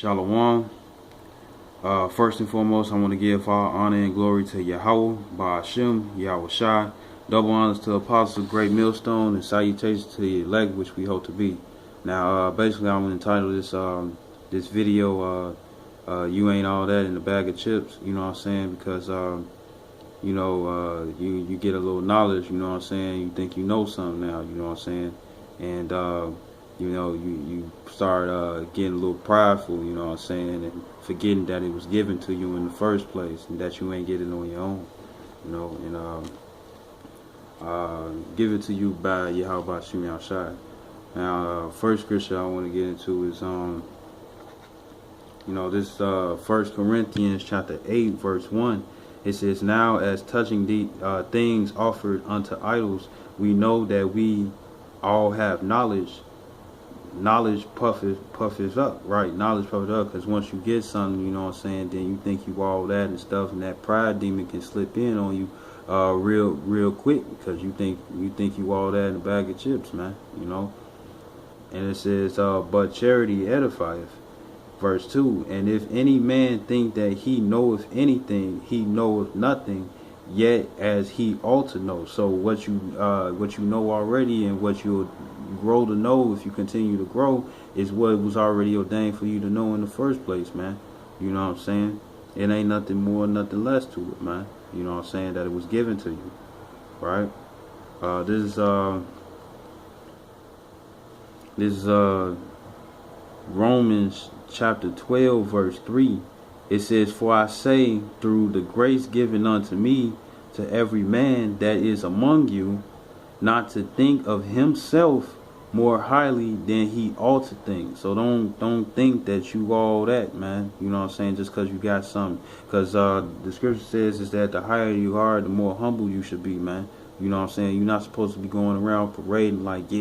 Shalom. First and foremost, I want to give all honor and glory to Yahweh, Ba'ashem, Yahweh Shai. Double honors to Apostle Great Millstone and salutations to the elect, which we hope to be. Now, basically, I'm going to entitle this video, "You Ain't All That in a Bag of Chips." You know what I'm saying? Because you get a little knowledge. You know what I'm saying? You think you know something now. You know what I'm saying? And you start getting a little prideful, you know what I'm saying, and forgetting that it was given to you in the first place and that you ain't getting it on your own, and give it to you by Yahweh Shai Shai. Now, first scripture I want to get into is this 1 Corinthians chapter 8 verse 1. It says, "Now as touching the things offered unto idols, we know that we all have knowledge. Knowledge puffeth up," right? Knowledge puffeth up, because once you get something, you know what I'm saying, then you think you all that and stuff, and that pride demon can slip in on you real quick, because you think you all that in a bag of chips, man. And it says, "But charity edifieth." Verse 2, "And if any man think that he knoweth anything, he knoweth nothing, yet as he ought to know." So what you know already, and what you'll grow to know if you continue to grow, is what was already ordained for you to know in the first place, man. You know what I'm saying? It ain't nothing more, nothing less to it, man. You know what I'm saying? That it was given to you, right? This is Romans chapter 12 verse 3. It says, "For I say, through the grace given unto me, to every man that is among you, not to think of himself more highly than he ought to think." So don't think that you all that, man. You know what I'm saying? Just because you got something. Because the scripture says is that the higher you are, the more humble you should be, man. You know what I'm saying? You're not supposed to be going around parading like,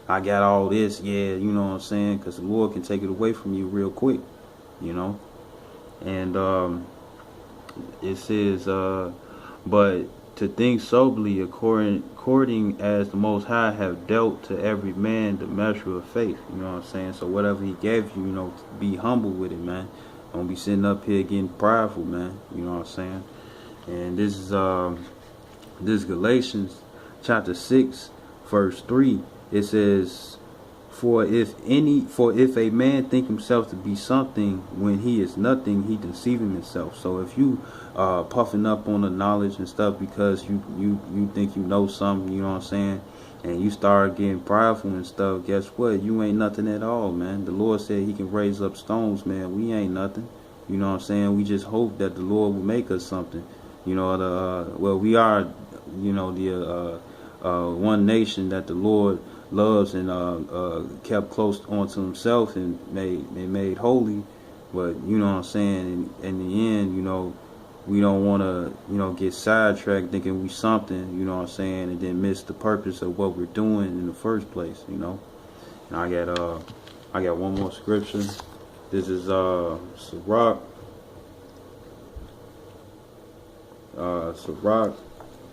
I got all this, you know what I'm saying? Because the Lord can take it away from you real quick, And it says, "But to think soberly, according as the Most High have dealt to every man the measure of faith." You know what I'm saying? So whatever He gave you, be humble with it, man. Don't be sitting up here getting prideful, man. You know what I'm saying? And this is Galatians chapter 6 verse 3. It says, For if a man think himself to be something when he is nothing, he deceiving himself." So if you puffing up on the knowledge and stuff because you think you know something, you know what I'm saying, and you start getting prideful and stuff, guess what? You ain't nothing at all, man. The Lord said He can raise up stones, man. We ain't nothing. You know what I'm saying? We just hope that the Lord will make us something. We are, the one nation that the Lord loves and kept close onto Himself and made holy. But you know what I'm saying, in the end, we don't want to get sidetracked thinking we something, you know what I'm saying, and then miss the purpose of what we're doing in the first place. And I got one more scripture. This is Sirach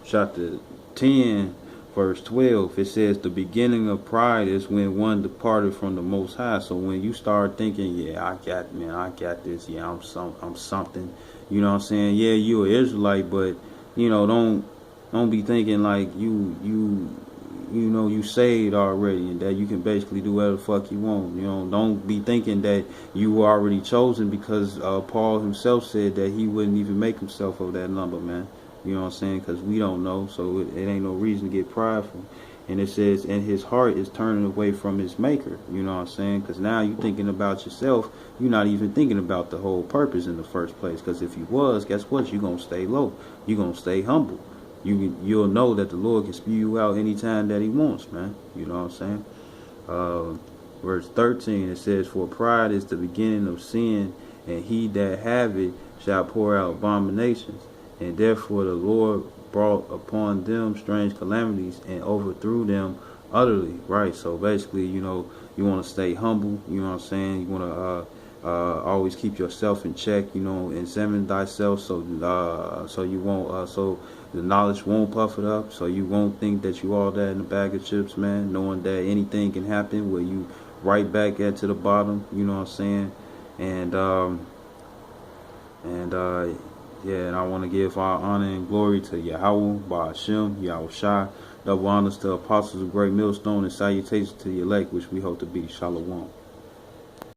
chapter 10 verse 12. It says, "The beginning of pride is when one departed from the Most High." So when you start thinking, I got this, I'm something, you know what I'm saying? Yeah, you're an Israelite, but don't be thinking like you saved already and that you can basically do whatever the fuck you want. Don't be thinking that you were already chosen, because Paul himself said that he wouldn't even make himself of that number, man. You know what I'm saying? Because we don't know, so it ain't no reason to get prideful. And it says, "And his heart is turning away from his maker." You know what I'm saying? Because now you're thinking about yourself. You're not even thinking about the whole purpose in the first place. Because if you was, guess what? You're going to stay low. You're going to stay humble. You'll know that the Lord can spew you out anytime that He wants, man. You know what I'm saying? Verse 13, it says, "For pride is the beginning of sin, and he that have it shall pour out abominations. And therefore the Lord brought upon them strange calamities and overthrew them utterly." Right? So basically, you want to stay humble. You know what I'm saying? You want to always keep yourself in check. Examine thyself, so you won't so the knowledge won't puff it up. So you won't think that you all that in a bag of chips, man. Knowing that anything can happen, where you right back at to the bottom. You know what I'm saying? And yeah, and I want to give our honor and glory to Yahweh, Ba'ashem, Yahweh Shai. Double honors to apostles of Great Millstone and salutations to the elect, which we hope to be. Shalom.